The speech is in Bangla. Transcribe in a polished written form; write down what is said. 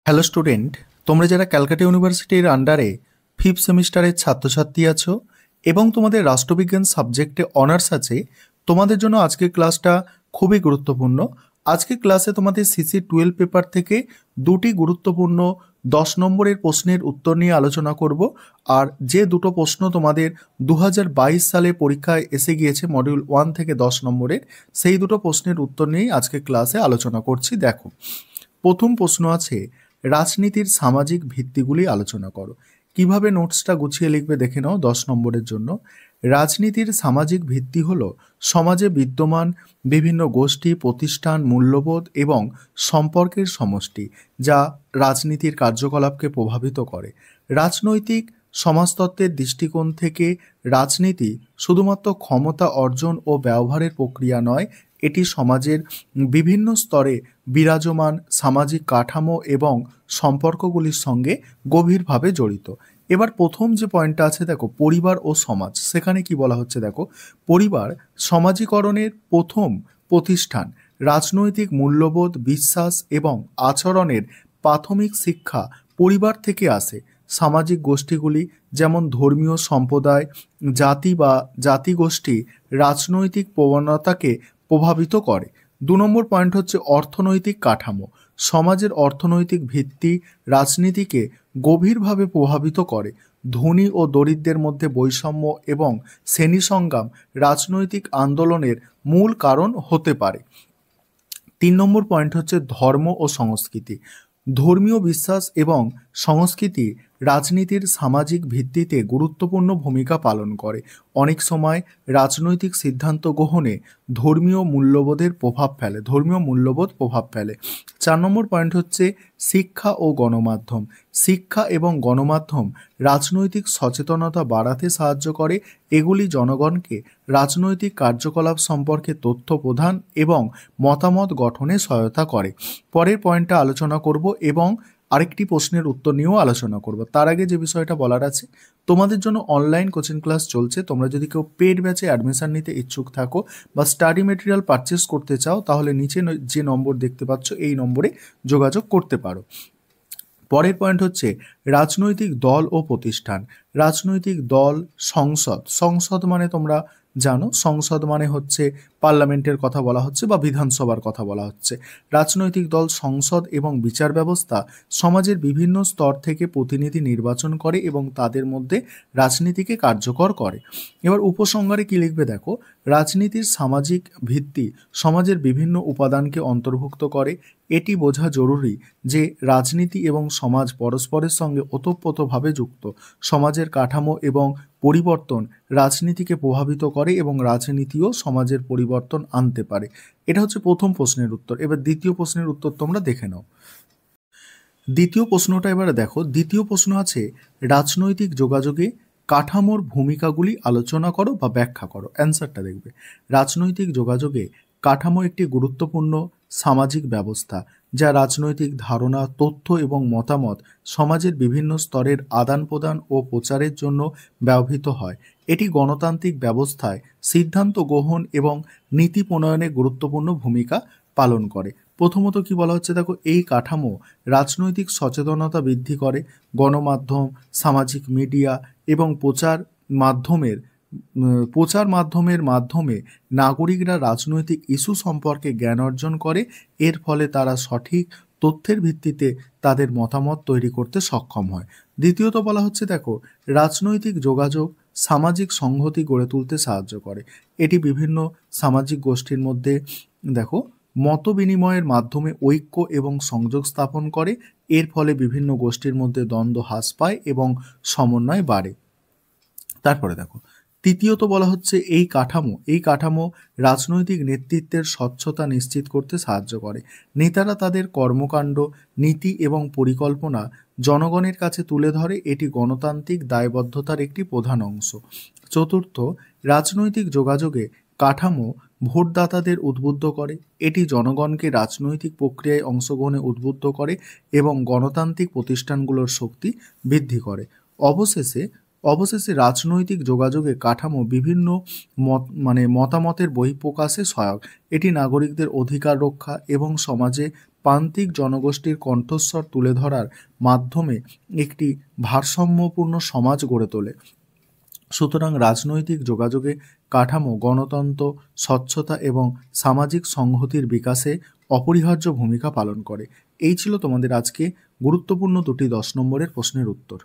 হ্যালো স্টুডেন্ট, তোমরা যারা ক্যালকাটা ইউনিভার্সিটির আন্ডারে ফিফথ সেমিস্টারের ছাত্রছাত্রী আছো এবং তোমাদের রাষ্ট্রবিজ্ঞান সাবজেক্টে অনার্স আছে, তোমাদের জন্য আজকের ক্লাসটা খুবই গুরুত্বপূর্ণ। আজকের ক্লাসে তোমাদের সিসি 12 পেপার থেকে দুটি গুরুত্বপূর্ণ 10 নম্বরের প্রশ্নের উত্তর নিয়ে আলোচনা করব। আর যে দুটো প্রশ্ন তোমাদের 2022 সালে পরীক্ষায় এসে গিয়েছে মডিউল 1 থেকে 10 নম্বরের, সেই দুটো প্রশ্নের উত্তর নিয়েই আজকে ক্লাসে আলোচনা করছি। দেখো, প্রথম প্রশ্ন আছে, রাজনীতির সামাজিক ভিত্তিগুলি আলোচনা করো। কিভাবে নোটসটা গুছিয়ে লিখবে দেখে নাও 10 নম্বরের জন্য। রাজনীতির সামাজিক ভিত্তি হলো সমাজে বিদ্যমান বিভিন্ন গোষ্ঠী, প্রতিষ্ঠান, মূল্যবোধ এবং সম্পর্কের সমষ্টি, যা রাজনীতির কার্যকলাপকে প্রভাবিত করে। রাজনৈতিক সমাজতত্ত্বের দৃষ্টিকোণ থেকে রাজনীতি শুধুমাত্র ক্ষমতা অর্জন ও ব্যবহারের প্রক্রিয়া নয়, এটি সমাজের বিভিন্ন স্তরে বিরাজমান সামাজিক কাঠামো এবং সম্পর্কগুলির সঙ্গে গভীরভাবে জড়িত। এবার প্রথম যে পয়েন্টটা আছে, দেখো, পরিবার ও সমাজ। সেখানে কি বলা হচ্ছে দেখো, পরিবার সমাজীকরণের প্রথম প্রতিষ্ঠান। রাজনৈতিক মূল্যবোধ, বিশ্বাস এবং আচরণের প্রাথমিক শিক্ষা পরিবার থেকে আসে। সামাজিক গোষ্ঠীগুলি যেমন ধর্মীয় সম্প্রদায়, জাতি বা জাতিগোষ্ঠী রাজনৈতিক প্রবণতাকে প্রভাবিত করে। 2 নম্বর পয়েন্ট হচ্ছে অর্থনৈতিক কাঠামো। সমাজের অর্থনৈতিক ভিত্তি রাজনীতিকে গভীরভাবে প্রভাবিত করে। ধনী ও দরিদ্রের মধ্যে বৈষম্য এবং শ্রেণী সংগ্রাম রাজনৈতিক আন্দোলনের মূল কারণ হতে পারে। 3 নম্বর পয়েন্ট হচ্ছে ধর্ম ও সংস্কৃতি। ধর্মীয় বিশ্বাস এবং সংস্কৃতি রাজনীতির সামাজিক ভিত্তিতে গুরুত্বপূর্ণ ভূমিকা পালন করে। অনেক সময় রাজনৈতিক সিদ্ধান্ত গ্রহণে ধর্মীয় মূল্যবোধ প্রভাব ফেলে। 4 নম্বর পয়েন্ট হচ্ছে শিক্ষা ও গণমাধ্যম। শিক্ষা এবং গণমাধ্যম রাজনৈতিক সচেতনতা বাড়াতে সাহায্য করে। এগুলি জনগণকে রাজনৈতিক কার্যকলাপ সম্পর্কে তথ্য প্রদান এবং মতামত গঠনে সহায়তা করে। পরের পয়েন্টটা আলোচনা করব এবং আরেকটি প্রশ্নের উত্তর নিয়েও আলোচনা করব। তার আগে যে বিষয়টা বলার আছে, তোমাদের জন্য অনলাইন কোচিং ক্লাস চলছে। তোমরা যদি কেউ পেড ব্যাচে অ্যাডমিশন নিতে ইচ্ছুক থাকো বা স্টাডি মেটেরিয়াল পারচেস করতে চাও, তাহলে নিচে যে নম্বর দেখতে পাচ্ছ এই নম্বরে যোগাযোগ করতে পারো। পরের পয়েন্ট হচ্ছে রাজনৈতিক দল ও প্রতিষ্ঠান। রাজনৈতিক দল, সংসদ মানে তোমরা জানো, সংসদ মানে হচ্ছে পার্লামেন্টের কথা বলা হচ্ছে বা বিধানসভার কথা বলা হচ্ছে। রাজনৈতিক দল, সংসদ এবং বিচার ব্যবস্থা সমাজের বিভিন্ন স্তর থেকে প্রতিনিধি নির্বাচন করে এবং তাদের মধ্যে রাজনীতিকে কার্যকর করে। এবার উপসংহারে কি লিখবে দেখো, রাজনীতির সামাজিক ভিত্তি সমাজের বিভিন্ন উপাদানকে অন্তর্ভুক্ত করে। এটি বোঝা জরুরি যে রাজনীতি এবং সমাজ পরস্পরের সঙ্গে ওতপ্রোতভাবে যুক্ত। সমাজের কাঠামো এবং পরিবর্তন রাজনীতিকে প্রভাবিত করে এবং রাজনীতিও সমাজের পরিবর্তন আনতে পারে। এটা হচ্ছে প্রথম প্রশ্নের উত্তর। এবার দ্বিতীয় প্রশ্নের উত্তর তোমরা দেখে নাও। দ্বিতীয় প্রশ্নটা এবারে দেখো। দ্বিতীয় প্রশ্ন আছে, রাজনৈতিক যোগাযোগে কাঠামোর ভূমিকাগুলি আলোচনা করো বা ব্যাখ্যা করো। অ্যান্সারটা দেখবে, রাজনৈতিক যোগাযোগে কাঠামো একটি গুরুত্বপূর্ণ সামাজিক ব্যবস্থা যা রাজনৈতিক ধারণা, তথ্য এবং মতামত সমাজের বিভিন্ন স্তরের আদান প্রদান ও প্রচারের জন্য ব্যবহৃত হয়। এটি গণতান্ত্রিক ব্যবস্থায় সিদ্ধান্ত গ্রহণ এবং নীতি প্রণয়নে গুরুত্বপূর্ণ ভূমিকা পালন করে। প্রথমত কি বলা হচ্ছে দেখো, এই কাঠামো রাজনৈতিক সচেতনতা বৃদ্ধি করে। গণমাধ্যম, সামাজিক মিডিয়া এবং প্রচার মাধ্যমের মাধ্যমে নাগরিকরা রাজনৈতিক ইস্যু সম্পর্কে জ্ঞান অর্জন করে। এর ফলে তারা সঠিক তথ্যের ভিত্তিতে তাদের মতামত তৈরি করতে সক্ষম হয়। দ্বিতীয়ত বলা হচ্ছে দেখো, রাজনৈতিক যোগাযোগ সামাজিক সংহতি গড়ে তুলতে সাহায্য করে। এটি বিভিন্ন সামাজিক গোষ্ঠীর মধ্যে দেখো মত বিনিময়ের মাধ্যমে ঐক্য এবং সংযোগ স্থাপন করে। এর ফলে বিভিন্ন গোষ্ঠীর মধ্যে দ্বন্দ্ব হ্রাস পায় এবং সমন্বয় বাড়ে। তারপরে দেখো, তৃতীয়ত বলা হচ্ছে এই কাঠামো রাজনৈতিক নেতৃত্বের স্বচ্ছতা নিশ্চিত করতে সাহায্য করে। নেতারা তাদের কর্মকাণ্ড, নীতি এবং পরিকল্পনা জনগণের কাছে তুলে ধরে। এটি গণতান্ত্রিক দায়বদ্ধতার একটি প্রধান অংশ। চতুর্থ, রাজনৈতিক যোগাযোগে কাঠামো ভোটদাতাদের উদ্বুদ্ধ করে। এটি জনগণকে রাজনৈতিক প্রক্রিয়ায় অংশগ্রহণে উদ্বুদ্ধ করে এবং গণতান্ত্রিক প্রতিষ্ঠানগুলোর শক্তি বৃদ্ধি করে। অবশেষে, অবশেষে রাজনৈতিক যোগাযোগে কাঠামো বিভিন্ন মতামতের বহিঃপ্রকাশে সহায়ক। এটি নাগরিকদের অধিকার রক্ষা এবং সমাজে প্রান্তিক জনগোষ্ঠীর কণ্ঠস্বর তুলে ধরার মাধ্যমে একটি ভারসাম্যপূর্ণ সমাজ গড়ে তোলে। সুতরাং রাজনৈতিক যোগাযোগে কাঠামো গণতন্ত্র, স্বচ্ছতা এবং সামাজিক সংহতির বিকাশে অপরিহার্য ভূমিকা পালন করে। এই ছিল তোমাদের আজকে গুরুত্বপূর্ণ দুটি 10 নম্বরের প্রশ্নের উত্তর।